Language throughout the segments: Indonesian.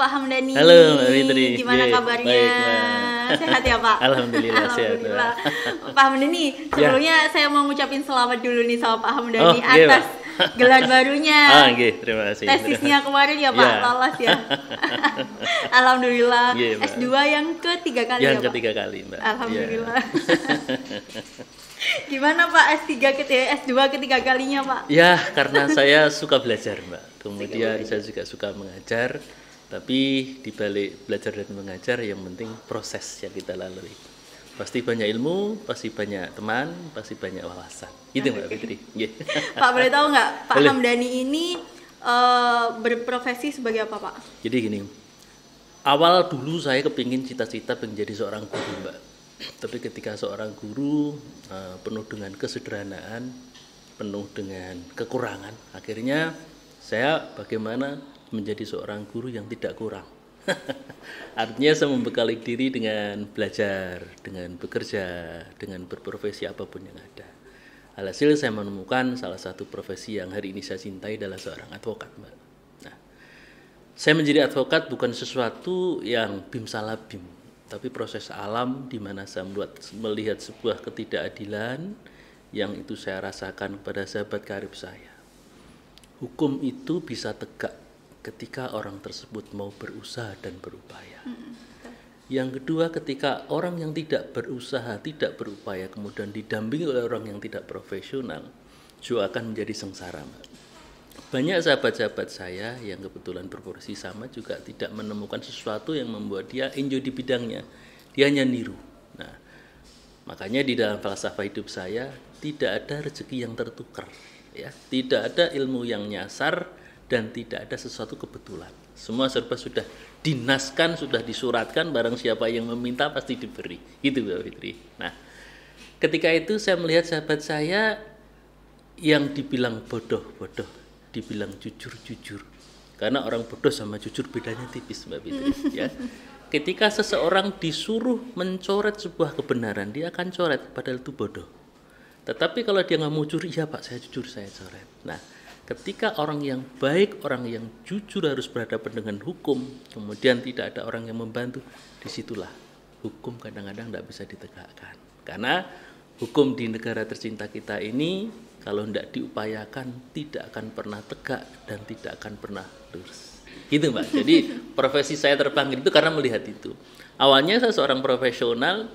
Pak Hamdani. Halo Mbak Fitri. Gimana kabarnya? Baik, Mbak. Sehat ya Pak? Alhamdulillah sehat. Alhamdulillah. Pak Hamdani, sebelumnya saya mau ngucapin selamat dulu nih sama Pak Hamdani Oh, iya, atas gelar barunya. Oke, terima kasih. Tesisnya kemarin ya Pak, Ya. lolos ya. Alhamdulillah. Iya, Mbak. S2 yang ketiga kali Yang ya Pak? ketiga kali, Mbak. Alhamdulillah. Gimana Pak S3 ketiga, S2 ketiga kalinya Pak? Ya, karena saya suka belajar, Mbak. Kemudian saya juga suka mengajar. Tapi di balik belajar dan mengajar yang penting proses yang kita lalui. Pasti banyak ilmu, pasti banyak teman, pasti banyak wawasan. Itu Mbak Fitri. Yeah. Pak boleh tahu nggak Pak Boleh. Hamdani ini berprofesi sebagai apa Pak? Jadi gini, awal dulu saya kepingin cita-cita menjadi seorang guru, Mbak. Tapi ketika seorang guru penuh dengan kesederhanaan, penuh dengan kekurangan, akhirnya saya bagaimana menjadi seorang guru yang tidak kurang. Artinya saya membekali diri dengan belajar, dengan bekerja, dengan berprofesi apapun yang ada. Alhasil saya menemukan salah satu profesi yang hari ini saya cintai adalah seorang advokat, Mbak. Nah, saya menjadi advokat bukan sesuatu yang bim salah bim, tapi proses alam di mana saya melihat sebuah ketidakadilan yang itu saya rasakan kepada sahabat karib saya. Hukum itu bisa tegak ketika orang tersebut mau berusaha dan berupaya. Yang kedua, ketika orang yang tidak berusaha, tidak berupaya, kemudian didampingi oleh orang yang tidak profesional, juga akan menjadi sengsara. Banyak sahabat-sahabat saya yang kebetulan berprofesi sama juga tidak menemukan sesuatu yang membuat dia enjoy di bidangnya. Dia hanya niru. Nah, makanya di dalam falsafah hidup saya tidak ada rezeki yang tertukar, ya. Tidak ada ilmu yang nyasar dan tidak ada sesuatu kebetulan. Semua serba sudah dinaskan, sudah disuratkan, barang siapa yang meminta pasti diberi. Gitu Mbak Fitri. Nah, ketika itu saya melihat sahabat saya yang dibilang bodoh-bodoh, dibilang jujur-jujur. Karena orang bodoh sama jujur bedanya tipis Mbak Fitri, ya. Ketika seseorang disuruh mencoret sebuah kebenaran, dia akan coret, padahal itu bodoh. Tetapi kalau dia nggak mau jujur, iya Pak, saya jujur, saya coret. Nah, ketika orang yang baik, orang yang jujur harus berhadapan dengan hukum, kemudian tidak ada orang yang membantu, disitulah hukum kadang-kadang tidak bisa ditegakkan. Karena hukum di negara tercinta kita ini, kalau tidak diupayakan, tidak akan pernah tegak dan tidak akan pernah lurus. Gitu Mbak. Jadi profesi saya terpanggil itu karena melihat itu. Awalnya saya seorang profesional,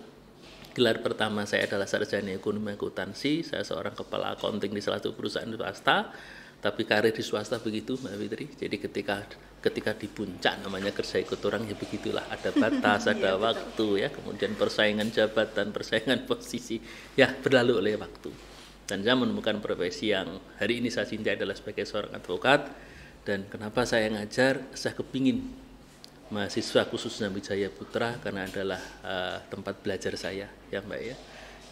gelar pertama saya adalah sarjana ekonomi akuntansi, saya seorang kepala accounting di salah satu perusahaan swasta. Tapi karir di swasta begitu Mbak Fitri. Jadi ketika di puncak namanya kerja ikut orang ya begitulah, ada batas, ada waktu ya, kemudian persaingan jabatan, persaingan posisi ya berlalu oleh waktu. Dan saya menemukan profesi yang hari ini saya cintai adalah sebagai seorang advokat. Dan kenapa saya ngajar? Saya kepingin mahasiswa khususnya Wijaya Putra karena adalah tempat belajar saya ya Mbak ya.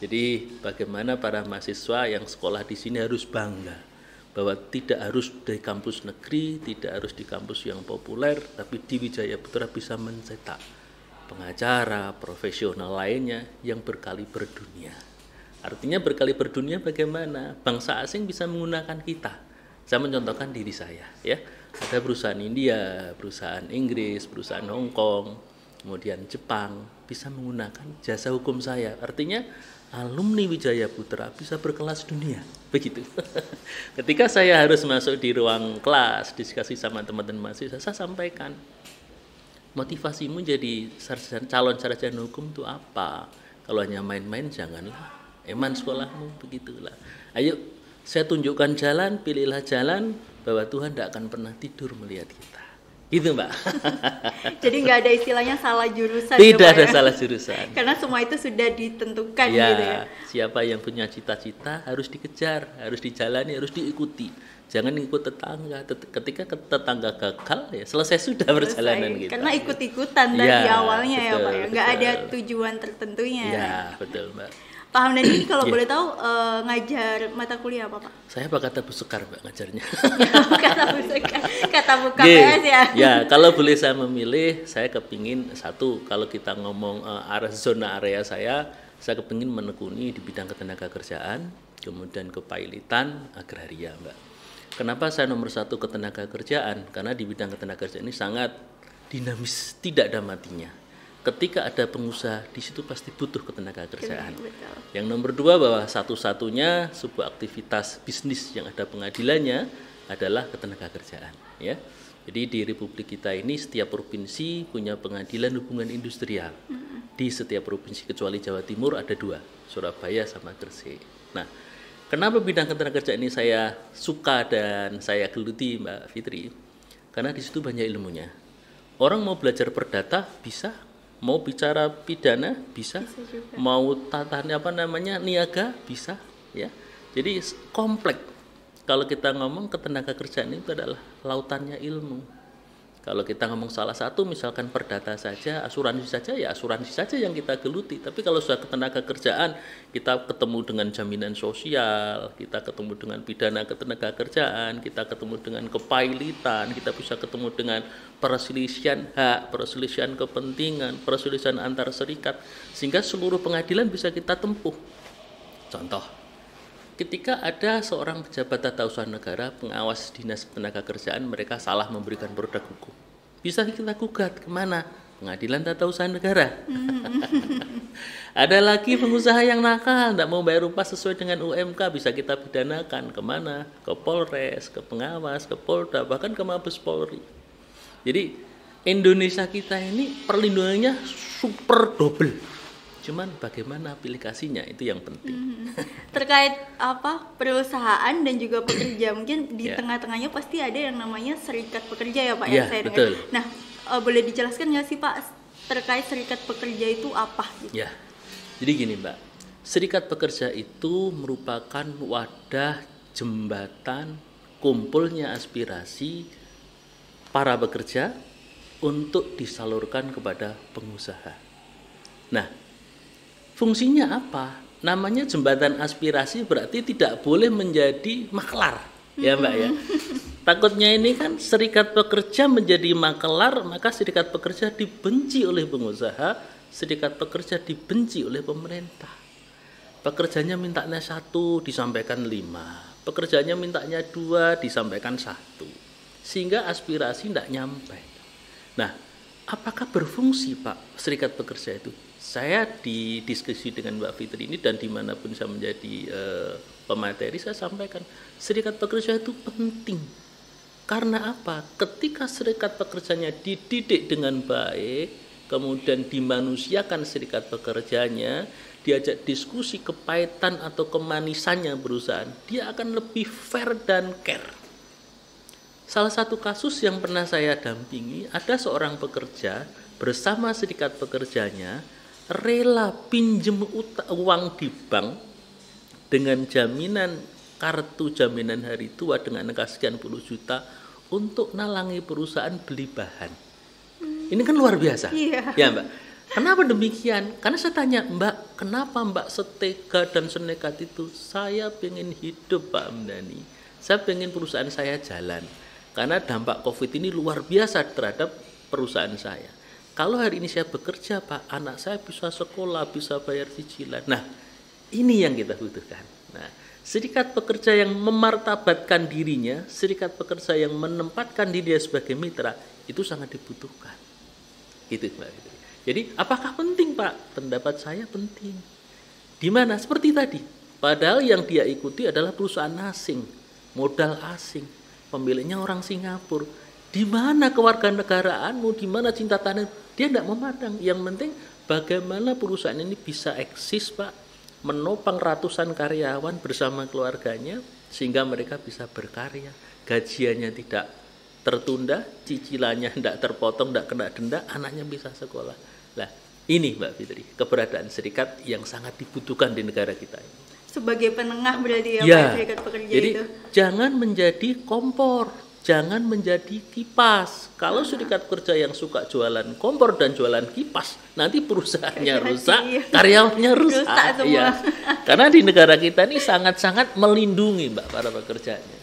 Jadi bagaimana para mahasiswa yang sekolah di sini harus bangga bahwa tidak harus di kampus negeri, tidak harus di kampus yang populer, tapi di Wijaya Putra bisa mencetak pengacara, profesional lainnya yang berkaliber dunia. Artinya berkaliber dunia bagaimana? Bangsa asing bisa menggunakan kita. Saya mencontohkan diri saya, ya. Ada perusahaan India, perusahaan Inggris, perusahaan Hong Kong, kemudian Jepang bisa menggunakan jasa hukum saya. Artinya alumni Wijaya Putra bisa berkelas dunia, begitu. Ketika saya harus masuk di ruang kelas, diskusi sama teman-teman mahasiswa, saya sampaikan, motivasimu jadi calon sarjana hukum itu apa? Kalau hanya main-main janganlah, eman sekolahmu, begitulah. Ayo, saya tunjukkan jalan, pilihlah jalan, bahwa Tuhan tidak akan pernah tidur melihat kita. Gitu Mbak. Jadi nggak ada istilahnya salah jurusan. Tidak ya, Pak, ada ya? salah jurusan. Karena semua itu sudah ditentukan Ya, gitu ya. siapa yang punya cita-cita harus dikejar, harus dijalani, harus diikuti. Jangan ikut tetangga. Ketika tetangga gagal ya selesai sudah perjalanan kita. Karena ikut-ikutan dari Ya, awalnya ya betul, Pak ya. Nggak betul. ada tujuan tertentunya. Ya, betul Mbak. Pak Hamdani kalau Iya. boleh tahu ngajar mata kuliah apa Pak? Saya Pak kata besukar Mbak ngajarnya. kata buka PS ya. Ya, kalau boleh saya memilih, saya kepingin satu, kalau kita ngomong zona area saya kepingin menekuni di bidang ketenaga kerjaan, kemudian kepailitan, agraria Mbak. Kenapa saya nomor satu ketenaga kerjaan? Karena di bidang ketenaga kerjaan ini sangat dinamis, tidak ada matinya. Ketika ada pengusaha, di situ pasti butuh ketenaga kerjaan. Betul. Yang nomor dua, bahwa satu-satunya sebuah aktivitas bisnis yang ada pengadilannya adalah ketenaga kerjaan. Ya, jadi di Republik kita ini setiap provinsi punya pengadilan hubungan industrial. Di setiap provinsi kecuali Jawa Timur ada 2, Surabaya sama Gresik. Nah, kenapa bidang ketenaga kerjaan ini saya suka dan saya geluti, Mbak Fitri? Karena di situ banyak ilmunya. Orang mau belajar perdata bisa, mau bicara pidana bisa, mau niaga bisa, ya. Jadi kompleks. Kalau kita ngomong ketenaga kerjaan itu adalah lautannya ilmu. Kalau kita ngomong salah satu, misalkan perdata saja, asuransi saja, ya asuransi saja yang kita geluti. Tapi kalau sudah ketenaga kerjaan, kita ketemu dengan jaminan sosial, kita ketemu dengan pidana ketenaga kerjaan, kita ketemu dengan kepailitan, kita bisa ketemu dengan perselisihan hak, perselisihan kepentingan, perselisihan antar serikat, sehingga seluruh pengadilan bisa kita tempuh. Contoh, ketika ada seorang pejabat tata usaha negara, pengawas dinas tenaga kerjaan, mereka salah memberikan produk hukum, bisa kita gugat kemana? Pengadilan tata usaha negara. Ada lagi pengusaha yang nakal, tidak mau bayar upah sesuai dengan UMK, bisa kita pidanakan kemana? Ke Polres, ke pengawas, ke Polda, bahkan ke Mabes Polri. Jadi Indonesia kita ini perlindungannya super double. Cuman bagaimana aplikasinya itu yang penting. Terkait perusahaan dan juga pekerja, mungkin di tengah-tengahnya pasti ada yang namanya serikat pekerja ya Pak, yang saya dengar. Nah, boleh dijelaskan nggak sih Pak terkait serikat pekerja itu apa? Gitu? Ya, jadi gini Mbak, serikat pekerja itu merupakan wadah jembatan kumpulnya aspirasi para pekerja untuk disalurkan kepada pengusaha. Nah, fungsinya apa? Namanya jembatan aspirasi, berarti tidak boleh menjadi maklar, ya Mbak ya. Takutnya ini kan serikat pekerja menjadi maklar, maka serikat pekerja dibenci oleh pengusaha, serikat pekerja dibenci oleh pemerintah. Pekerjanya mintanya 1, disampaikan 5. Pekerjanya mintanya 2, disampaikan 1. Sehingga aspirasi tidak nyampe. Nah, apakah berfungsi Pak serikat pekerja itu? Saya didiskusi dengan Mbak Fitri ini dan dimanapun saya menjadi pemateri, saya sampaikan serikat pekerja itu penting. Karena apa? Ketika serikat pekerjanya dididik dengan baik, kemudian dimanusiakan serikat pekerjanya, diajak diskusi kepahitan atau kemanisannya perusahaan, dia akan lebih fair dan care. Salah satu kasus yang pernah saya dampingi, ada seorang pekerja bersama serikat pekerjanya rela pinjem uang di bank dengan jaminan kartu jaminan hari tua dengan angka sekian puluh juta untuk nalangi perusahaan beli bahan. Ini kan luar biasa, ya Mbak. Kenapa demikian? Karena saya tanya, Mbak, kenapa Mbak setega dan senekat itu? Saya pengen hidup Pak Hamdani, saya pengen perusahaan saya jalan. Karena dampak COVID ini luar biasa terhadap perusahaan saya. Kalau hari ini saya bekerja Pak, anak saya bisa sekolah, bisa bayar cicilan. Nah, ini yang kita butuhkan. Nah, serikat pekerja yang memartabatkan dirinya, serikat pekerja yang menempatkan dirinya sebagai mitra, itu sangat dibutuhkan. Gitu Mbak. Jadi, apakah penting Pak? Pendapat saya penting. Di mana? Seperti tadi. Padahal yang dia ikuti adalah perusahaan asing, modal asing, pemiliknya orang Singapura. Di mana kewarganegaraanmu, di mana cinta tanah, dia tidak memandang. Yang penting bagaimana perusahaan ini bisa eksis Pak, menopang ratusan karyawan bersama keluarganya, sehingga mereka bisa berkarya, gajiannya tidak tertunda, cicilannya tidak terpotong, tidak kena denda, anaknya bisa sekolah. Nah, ini Mbak Fitri, keberadaan serikat yang sangat dibutuhkan di negara kita ini. Sebagai penengah berarti ya Pak, serikat pekerja jadi, itu. Jangan menjadi kompor, jangan menjadi kipas. Kalau serikat pekerja yang suka jualan kompor dan jualan kipas, nanti perusahaannya rusak, karyawannya rusak. Ya. Karena di negara kita ini sangat-sangat melindungi Mbak para pekerjanya.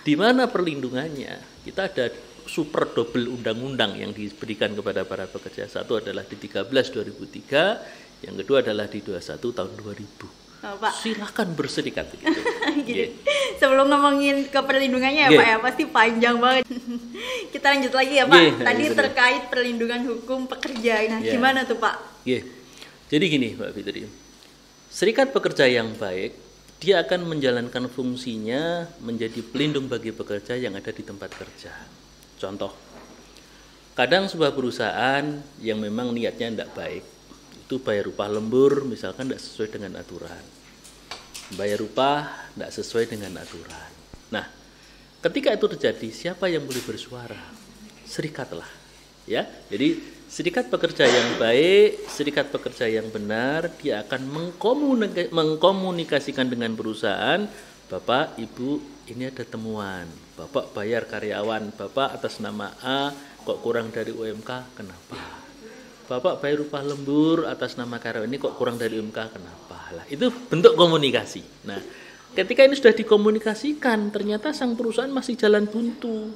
Di mana perlindungannya? Kita ada super double undang-undang yang diberikan kepada para pekerja. Satu adalah di 13 2003, yang kedua adalah di 21 tahun 2000. Pak. Silakan berserikat gitu. Sebelum ngomongin ke perlindungannya ya Pak ya, pasti panjang banget. kita lanjut lagi ya Pak. Tadi terkait perlindungan hukum pekerja. Nah, gimana tuh Pak? Jadi gini Mbak Fitri, serikat pekerja yang baik, dia akan menjalankan fungsinya menjadi pelindung bagi pekerja yang ada di tempat kerja. Contoh, kadang sebuah perusahaan yang memang niatnya tidak baik, itu bayar upah lembur misalkan tidak sesuai dengan aturan. Bayar upah tidak sesuai dengan aturan. Nah, ketika itu terjadi, siapa yang boleh bersuara? Serikatlah, ya. Jadi serikat pekerja yang baik, serikat pekerja yang benar, dia akan mengkomunikasikan dengan perusahaan, Bapak, Ibu, ini ada temuan. Bapak bayar karyawan Bapak atas nama A, kok kurang dari UMK, kenapa? Bapak bayar upah lembur atas nama karyawan ini kok kurang dari UMK, kenapa? Lah, itu bentuk komunikasi. Nah, ketika ini sudah dikomunikasikan, ternyata sang perusahaan masih jalan buntu.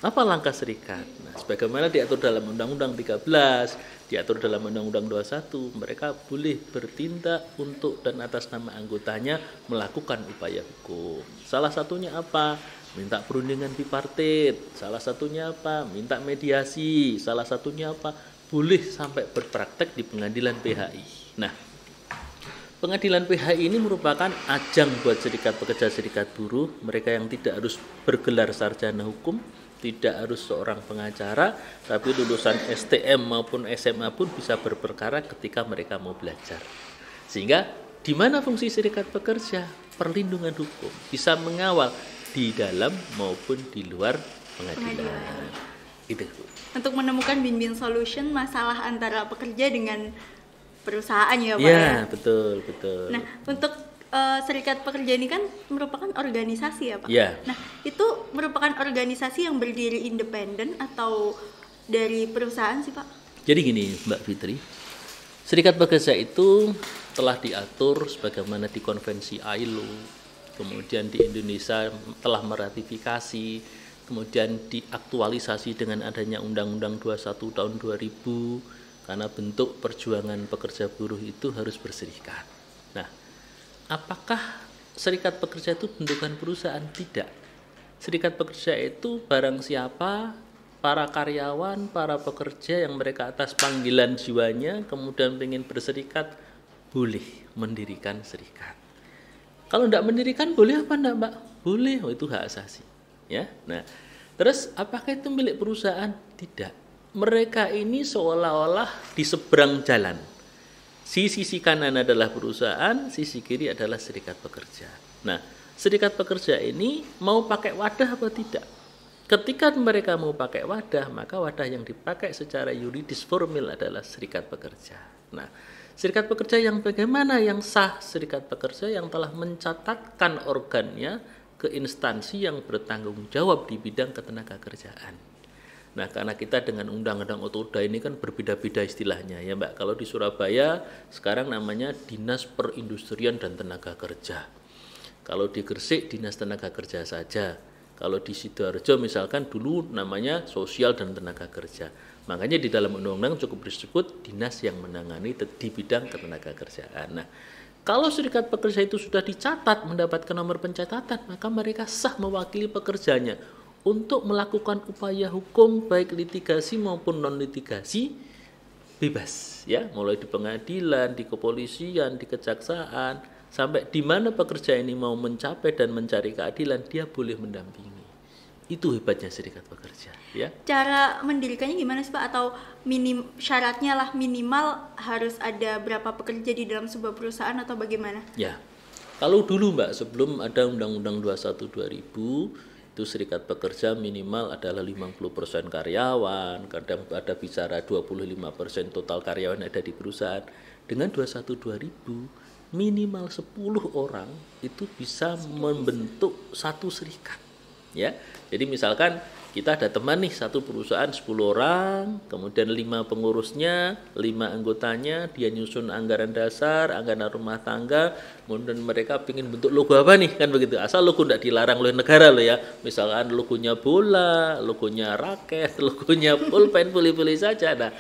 Apa langkah serikat? Nah, sebagaimana diatur dalam Undang-Undang 13, diatur dalam Undang-Undang 21, mereka boleh bertindak untuk dan atas nama anggotanya melakukan upaya hukum. Salah satunya apa? Minta perundingan bipartit. Salah satunya apa? Minta mediasi. Salah satunya apa? Boleh sampai berpraktek di pengadilan PHI. Nah, pengadilan PHI ini merupakan ajang buat serikat pekerja, serikat buruh, mereka yang tidak harus bergelar sarjana hukum, tidak harus seorang pengacara, tapi lulusan STM maupun SMA pun bisa berperkara ketika mereka mau belajar. Sehingga di mana fungsi serikat pekerja? Perlindungan hukum, bisa mengawal di dalam maupun di luar pengadilan. Itu. Untuk menemukan win-win solution masalah antara pekerja dengan perusahaan ya Pak ya? Ya, betul. Nah, untuk serikat pekerja ini kan merupakan organisasi ya Pak? Ya. Nah, itu merupakan organisasi yang berdiri independen atau dari perusahaan sih Pak? Jadi gini Mbak Fitri, serikat pekerja itu telah diatur sebagaimana di konvensi ILO, kemudian di Indonesia telah meratifikasi, kemudian diaktualisasi dengan adanya Undang-Undang 21 tahun 2000, karena bentuk perjuangan pekerja buruh itu harus berserikat. Nah, apakah serikat pekerja itu bentukan perusahaan? Tidak. Serikat pekerja itu barang siapa, para karyawan, para pekerja yang mereka atas panggilan jiwanya kemudian ingin berserikat, boleh mendirikan serikat. Kalau tidak mendirikan boleh apa enggak Mbak? Boleh, itu hak asasi. Ya. Nah, terus apakah itu milik perusahaan? Tidak. Mereka ini seolah-olah di seberang jalan. Sisi kanan adalah perusahaan, sisi kiri adalah serikat pekerja. Nah, serikat pekerja ini mau pakai wadah apa tidak? Ketika mereka mau pakai wadah, maka wadah yang dipakai secara yuridis formil adalah serikat pekerja. Nah, serikat pekerja yang bagaimana yang sah? Serikat pekerja yang telah mencatatkan organnya ke instansi yang bertanggung jawab di bidang ketenagakerjaan. Nah, karena kita dengan Undang-Undang Otoda ini kan berbeda-beda istilahnya ya Mbak. Kalau di Surabaya sekarang namanya Dinas Perindustrian dan Tenaga Kerja. Kalau di Gresik Dinas Tenaga Kerja saja. Kalau di Sidoarjo misalkan dulu namanya Sosial dan Tenaga Kerja. Makanya di dalam undang-undang cukup disebut dinas yang menangani di bidang ketenagakerjaan. Nah, kalau serikat pekerja itu sudah dicatat mendapatkan nomor pencatatan, maka mereka sah mewakili pekerjanya untuk melakukan upaya hukum baik litigasi maupun non litigasi bebas ya, mulai di pengadilan, di kepolisian, di kejaksaan, sampai di mana pekerja ini mau mencapai dan mencari keadilan, dia boleh mendampingi. Itu hebatnya serikat pekerja ya. Cara mendirikannya gimana sih Pak? Atau syaratnya lah minimal harus ada berapa pekerja di dalam sebuah perusahaan atau bagaimana? Ya, kalau dulu Mbak, sebelum ada Undang-Undang 21 2000, itu serikat pekerja minimal adalah 50% karyawan, kadang ada bicara 25% total karyawan ada di perusahaan. Dengan 21 2000 minimal 10 orang itu bisa membentuk satu serikat ya. Jadi misalkan kita ada teman nih, satu perusahaan 10 orang, kemudian 5 pengurusnya, 5 anggotanya, dia nyusun anggaran dasar, anggaran rumah tangga, kemudian mereka ingin bentuk logo apa nih, kan begitu. Asal logo tidak dilarang oleh negara loh ya. Misalkan logonya bola, logonya raket, logonya pulpen, pilih-pilih saja. Nah,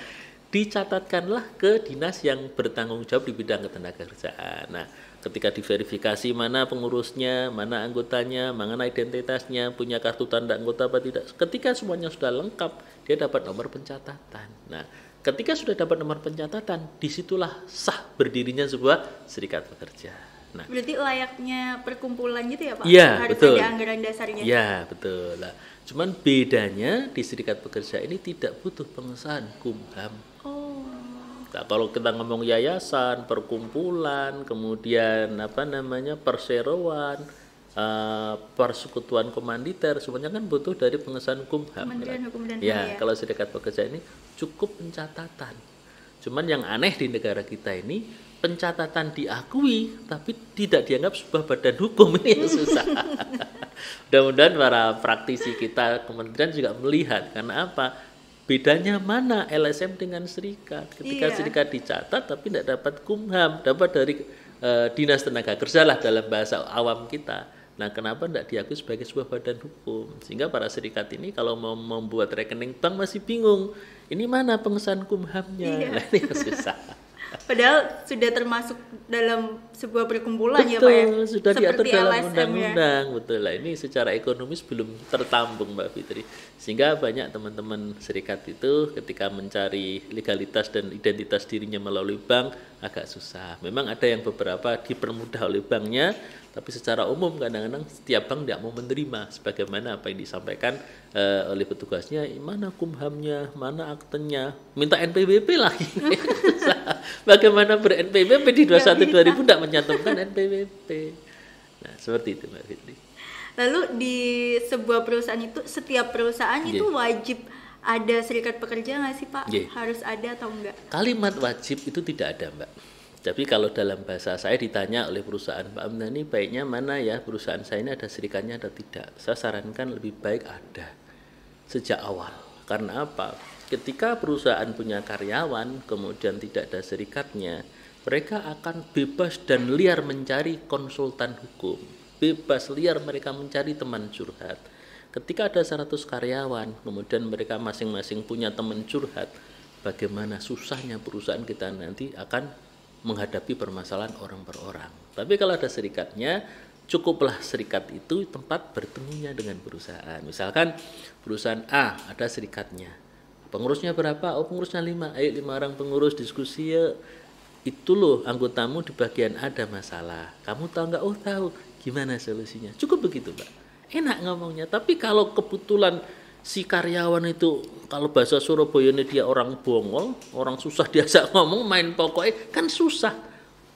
dicatatkanlah ke dinas yang bertanggung jawab di bidang ketenagakerjaan. Nah, ketika diverifikasi mana pengurusnya, mana anggotanya, mana identitasnya, punya kartu tanda anggota apa tidak. Ketika semuanya sudah lengkap, dia dapat nomor pencatatan. Nah, ketika sudah dapat nomor pencatatan, disitulah sah berdirinya sebuah serikat pekerja. Nah, berarti layaknya perkumpulan gitu ya Pak? Iya, harus betul. ada anggaran dasarnya. Iya, betul. Nah, cuman bedanya di serikat pekerja ini tidak butuh pengesahan Kumham. Oh. Nah, kalau kita ngomong yayasan, perkumpulan, kemudian perseroan, persekutuan komanditer, semuanya kan butuh dari pengesahan Kumham. Kementerian Hukum dan HAM ya, kalau serikat pekerja ini cukup pencatatan. Cuman yang aneh di negara kita ini, pencatatan diakui tapi tidak dianggap sebuah badan hukum, ini yang susah. Mudah-mudahan para praktisi kita kementerian juga melihat, karena apa? Bedanya mana LSM dengan serikat? Ketika serikat dicatat tapi tidak dapat Kumham, dapat dari Dinas Tenaga Kerja lah dalam bahasa awam kita. Nah, kenapa tidak diakui sebagai sebuah badan hukum? Sehingga para serikat ini kalau mau membuat rekening bank masih bingung. Ini mana pengesahan Kumhamnya? Nah, ini yang susah. Padahal sudah termasuk dalam sebuah perkumpulan. Betul, ya Pak ya? Sudah diatur dalam LSM, undang-undang. Ya? Betul lah, ini secara ekonomis belum tertampung Mbak Fitri. Sehingga banyak teman-teman serikat itu ketika mencari legalitas dan identitas dirinya melalui bank agak susah. Memang ada yang beberapa dipermudah oleh banknya, tapi secara umum kadang-kadang setiap bank tidak mau menerima sebagaimana apa yang disampaikan oleh petugasnya, mana Kumhamnya, mana aktenya, minta NPWP lagi. Bagaimana ber-NPWP di 21 2000 tidak menyantumkan NPWP. Nah, seperti itu Mbak Fitri. Lalu di sebuah perusahaan itu, setiap perusahaan itu wajib ada serikat pekerja nggak sih Pak? Harus ada atau enggak? Kalimat wajib itu tidak ada Mbak. Tapi kalau dalam bahasa saya ditanya oleh perusahaan, Pak Amdani baiknya mana ya perusahaan saya ini ada serikatnya atau tidak? Saya sarankan lebih baik ada sejak awal. Karena apa? Ketika perusahaan punya karyawan kemudian tidak ada serikatnya, mereka akan bebas dan liar mencari konsultan hukum. Bebas liar mereka mencari teman curhat. Ketika ada 100 karyawan, kemudian mereka masing-masing punya teman curhat, bagaimana susahnya perusahaan kita nanti akan menghadapi permasalahan orang per orang. Tapi kalau ada serikatnya, cukuplah serikat itu tempat bertemunya dengan perusahaan. Misalkan perusahaan A ada serikatnya. Pengurusnya berapa? Oh, pengurusnya 5. Ayo 5 orang pengurus diskusi ya. Itu loh anggotamu di bagian ada masalah. Kamu tahu nggak? Oh tahu. Gimana solusinya? Cukup begitu, Mbak. Enak ngomongnya. Tapi kalau kebetulan si karyawan itu, kalau bahasa Surabayanya dia orang bongol, orang susah diajak ngomong, main pokoknya kan susah.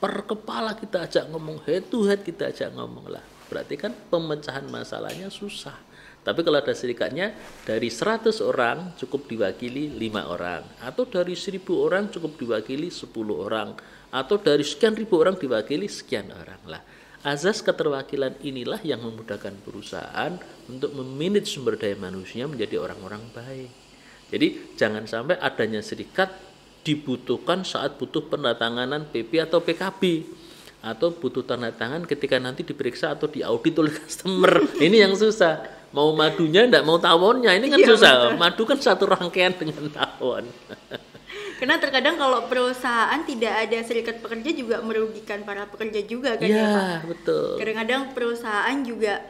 Per kepala kita ajak ngomong, head to head kita ajak ngomong lah. Berarti kan pemecahan masalahnya susah. Tapi kalau ada serikatnya, dari 100 orang cukup diwakili 5 orang. Atau dari 1000 orang cukup diwakili 10 orang. Atau dari sekian ribu orang diwakili sekian orang lah. Azas keterwakilan inilah yang memudahkan perusahaan untuk memanage sumber daya manusia menjadi orang-orang baik. Jadi jangan sampai adanya serikat dibutuhkan saat butuh penandatanganan PP atau PKB, atau butuh tanda tangan ketika nanti diperiksa atau diaudit oleh customer. Ini yang susah. Mau madunya enggak mau tawonnya, ini kan susah. Betul. Madu kan satu rangkaian dengan tawon. Karena terkadang kalau perusahaan tidak ada serikat pekerja juga merugikan para pekerja juga kan ya Pak? Betul. Kadang-kadang perusahaan juga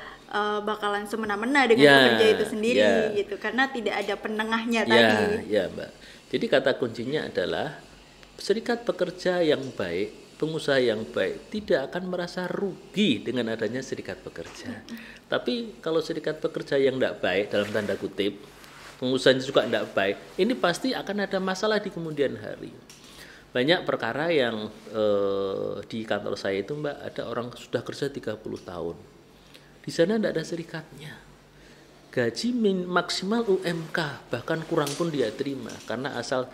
bakalan semena-mena dengan pekerja itu sendiri gitu, karena tidak ada penengahnya tadi. Ya Mbak. Jadi kata kuncinya adalah serikat pekerja yang baik, pengusaha yang baik tidak akan merasa rugi dengan adanya serikat pekerja. Tapi kalau serikat pekerja yang tidak baik dalam tanda kutip, pengusahanya juga tidak baik, ini pasti akan ada masalah di kemudian hari. Banyak perkara yang di kantor saya itu Mbak, ada orang sudah kerja 30 tahun. Di sana tidak ada serikatnya. Gaji maksimal UMK, bahkan kurang pun dia terima. Karena asal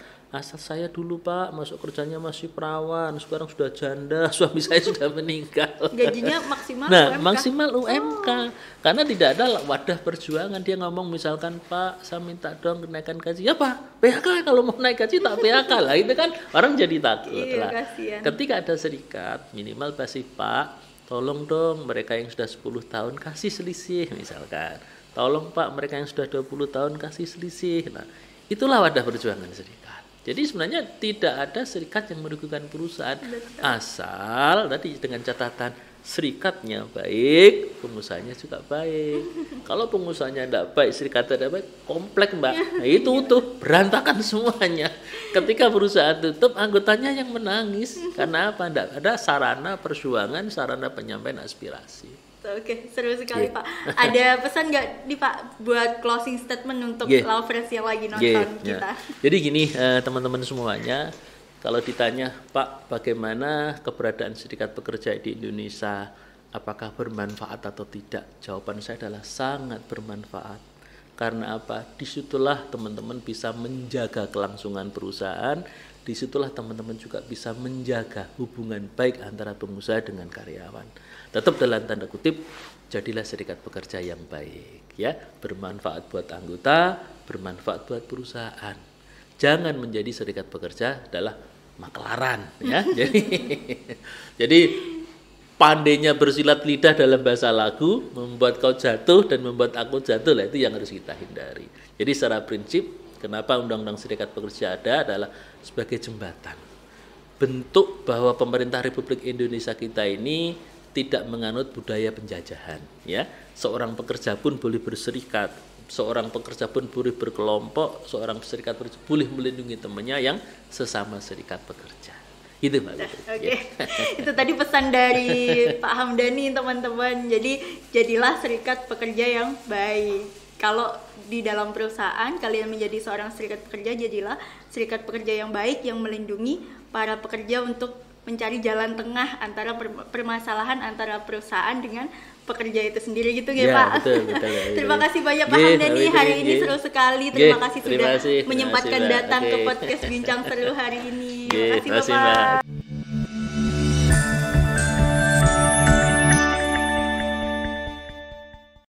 saya dulu Pak, masuk kerjanya masih perawan, sekarang sudah janda, suami saya sudah meninggal. Gajinya maksimal UMK? UMK? Maksimal UMK. Karena tidak ada wadah perjuangan. Dia ngomong misalkan, Pak, saya minta dong kenaikan gaji. Ya Pak, PHK kalau mau naik gaji tak PHK lah. Itu kan orang jadi takut lah. Ketika ada serikat, minimal pasti Pak, tolong dong mereka yang sudah 10 tahun kasih selisih misalkan. Tolong Pak mereka yang sudah 20 tahun kasih selisih. Nah, itulah wadah perjuangan serikat. Jadi sebenarnya tidak ada serikat yang merugikan perusahaan, asal tadi dengan catatan serikatnya baik, pengusahanya juga baik. Kalau pengusahanya tidak baik, serikatnya tidak baik, komplek Mbak. Nah, itu tuh berantakan semuanya. Ketika perusahaan tutup, anggotanya yang menangis. Karena apa? Tidak ada sarana perjuangan, sarana penyampaian aspirasi. Oke, seru sekali Pak. Ada pesan nggak nih Pak buat closing statement untuk lovers yang lagi nonton kita? Jadi gini teman-teman semuanya, kalau ditanya Pak bagaimana keberadaan serikat pekerja di Indonesia, apakah bermanfaat atau tidak? Jawaban saya adalah sangat bermanfaat. Karena apa? Disitulah teman-teman bisa menjaga kelangsungan perusahaan, disitulah teman-teman juga bisa menjaga hubungan baik antara pengusaha dengan karyawan. Tetap dalam tanda kutip, jadilah serikat pekerja yang baik, ya, bermanfaat buat anggota, bermanfaat buat perusahaan. Jangan menjadi serikat pekerja adalah maklaran, ya. Jadi pandainya bersilat lidah dalam bahasa lagu, membuat kau jatuh dan membuat aku jatuh, lah itu yang harus kita hindari. Jadi secara prinsip, kenapa Undang-Undang Serikat Pekerja ada adalah sebagai jembatan. Bentuk bahwa pemerintah Republik Indonesia kita ini tidak menganut budaya penjajahan, ya. Seorang pekerja pun boleh berserikat, seorang pekerja pun boleh berkelompok, seorang serikat pekerja boleh melindungi temannya yang sesama serikat pekerja. Gitu Mbak. Oke. Itu tadi pesan dari Pak Hamdani teman-teman. Jadi jadilah serikat pekerja yang baik. Kalau di dalam perusahaan kalian menjadi seorang serikat pekerja, jadilah serikat pekerja yang baik yang melindungi para pekerja untuk mencari jalan tengah antara permasalahan antara perusahaan dengan pekerja itu sendiri gitu ya Pak. Betul, Terima kasih banyak Pak Hamdani, hari ini seru sekali. Terima kasih sudah menyempatkan datang ke podcast Bincang Seru hari ini. Terima kasih Bapak.